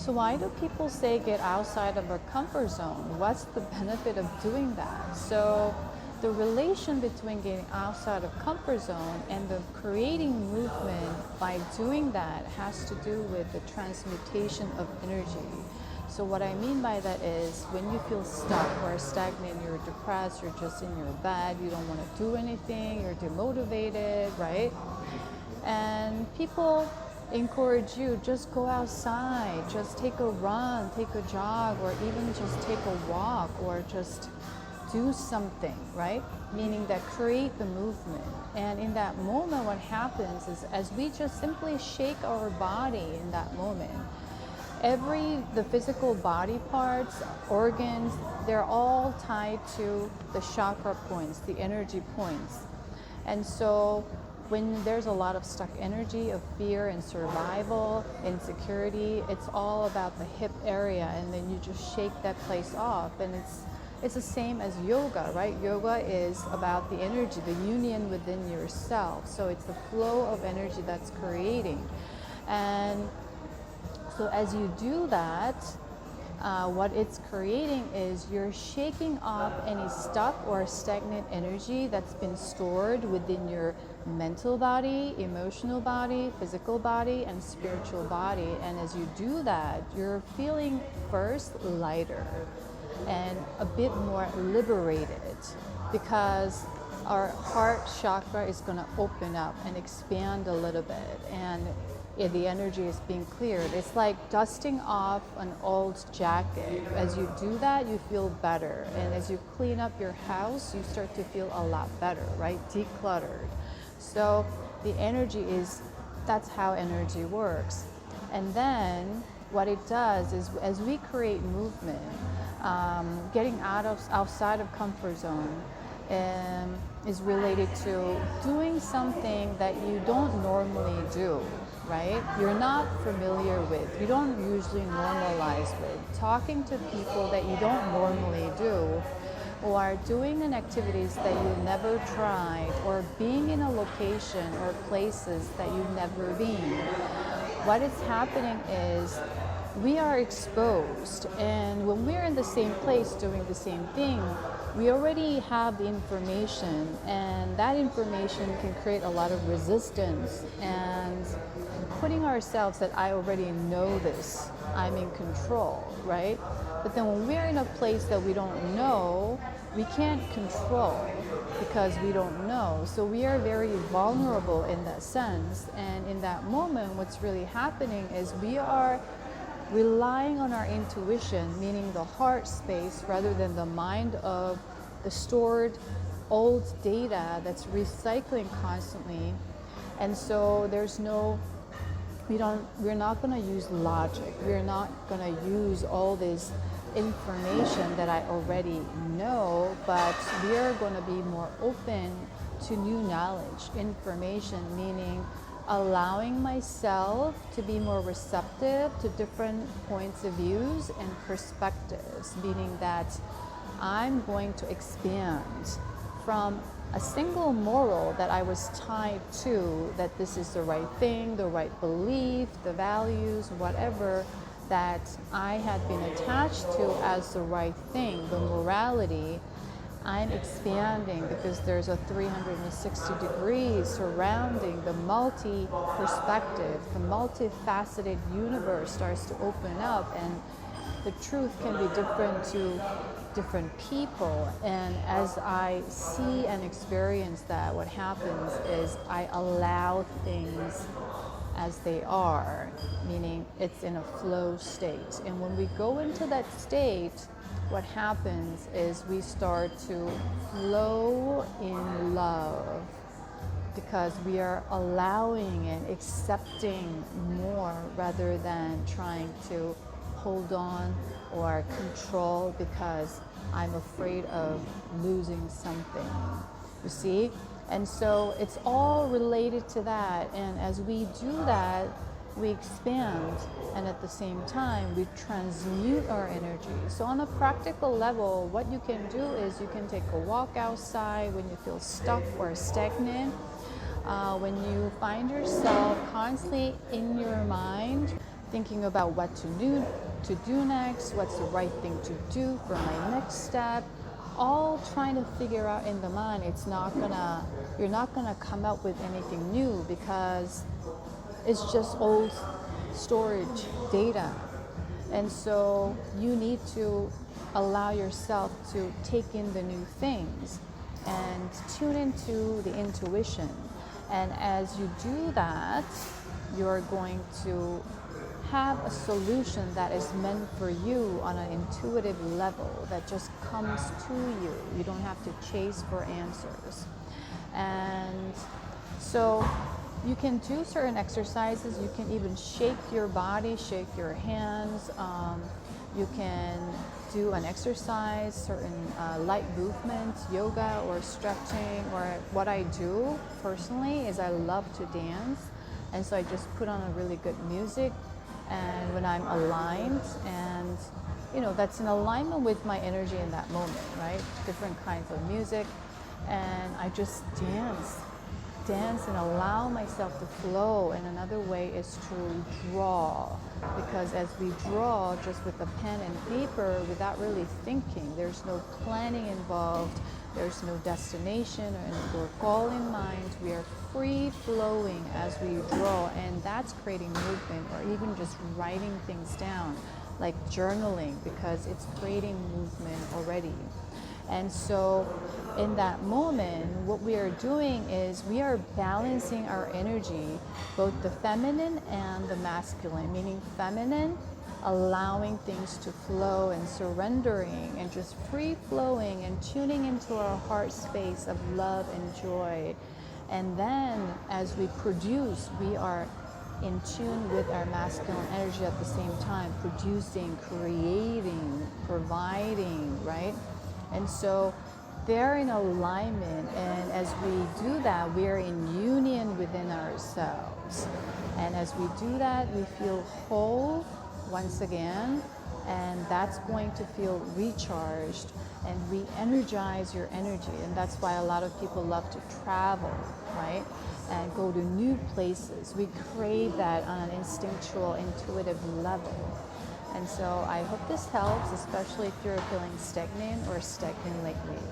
So why do people say get outside of our comfort zone? What's the benefit of doing that? So the relation between getting outside of comfort zone and the creating movement by doing that has to do with the transmutation of energy. So what I mean by that is when you feel stuck or stagnant, you're depressed, you're just in your bed, you don't want to do anything, you're demotivated, right? And people encourage you, just go outside, just take a run, take a jog, or even just take a walk, or just do something, right? Meaning that create the movement. And in that moment, what happens is as we just simply shake our body in that moment, the physical body parts, organs, they're all tied to the chakra points, the energy points. And so when there's a lot of stuck energy of fear and survival, insecurity, it's all about the hip area, and then you just shake that place off. And it's the same as yoga, right? Yoga is about the energy, the union within yourself. So it's the flow of energy that's creating. And so as you do that, what it's creating is you're shaking off any stuck or stagnant energy that's been stored within your mental body, emotional body, physical body, and spiritual body. And as you do that, you're feeling first lighter and a bit more liberated, because our heart chakra is going to open up and expand a little bit, and the energy is being cleared. It's like dusting off an old jacket. As you do that, you feel better. And as you clean up your house, you start to feel a lot better, right? Decluttered. So the energy that's how energy works. And then what it does is as we create movement, getting outside of comfort zone is related to doing something that you don't normally do, right? You're not familiar with, you don't usually normalize with, talking to people that you don't normally do, or doing an activities that you've never tried, or being in a location or places that you've never been. What is happening is we are exposed, and when we're in the same place doing the same thing, we already have the information, and that information can create a lot of resistance and putting ourselves that I already know this, I'm in control, right? But then when we're in a place that we don't know, we can't control because we don't know. So we are very vulnerable in that sense. And in that moment, what's really happening is we are relying on our intuition, meaning the heart space, rather than the mind of the stored old data that's recycling constantly. And so we're not going to use logic. We're not going to use all this information that I already know, but we are going to be more open to new knowledge, information, meaning allowing myself to be more receptive to different points of views and perspectives, meaning that I'm going to expand from a single moral that I was tied to, that this is the right thing, the right belief, the values, whatever that I had been attached to as the right thing, the morality. I'm expanding because there's a 360 degrees surrounding the multi-perspective, the multifaceted universe starts to open up, and the truth can be different to different people. And as I see and experience that, what happens is I allow things as they are, meaning it's in a flow state. And when we go into that state, what happens is we start to flow in love because we are allowing and accepting more rather than trying to hold on or control because I'm afraid of losing something. You see? And so it's all related to that. And as we do that, we expand, and at the same time we transmute our energy. So on a practical level, what you can do is you can take a walk outside when you feel stuck or stagnant. When you find yourself constantly in your mind thinking about what to do next, what's the right thing to do for my next step, all trying to figure out in the mind. You're not gonna come up with anything new because it's just old storage data. And so you need to allow yourself to take in the new things and tune into the intuition. And as you do that, you're going to have a solution that is meant for you on an intuitive level that just comes to you. You don't have to chase for answers. And so you can do certain exercises. You can even shake your body, shake your hands. You can do an exercise, certain light movements, yoga or stretching. Or what I do personally is I love to dance. And so I just put on a really good music, and when I'm aligned, and that's in alignment with my energy in that moment, right? Different kinds of music, and I just dance and allow myself to flow. And another way is to draw, because as we draw just with a pen and paper without really thinking, there's no planning involved, there's no destination or goal in mind. We are free flowing as we draw, and that's creating movement. Or even just writing things down, like journaling, because it's creating movement already. And so in that moment, what we are doing is we are balancing our energy, both the feminine and the masculine, meaning feminine, allowing things to flow and surrendering and just free flowing and tuning into our heart space of love and joy. And then as we produce, we are in tune with our masculine energy at the same time, producing, creating, providing, right? And so they're in alignment, and as we do that, we are in union within ourselves. And as we do that, we feel whole once again, and that's going to feel recharged and re-energize your energy. And that's why a lot of people love to travel, right? And go to new places. We crave that on an instinctual, intuitive level. And so I hope this helps, especially if you're feeling stagnant or stagnant lately.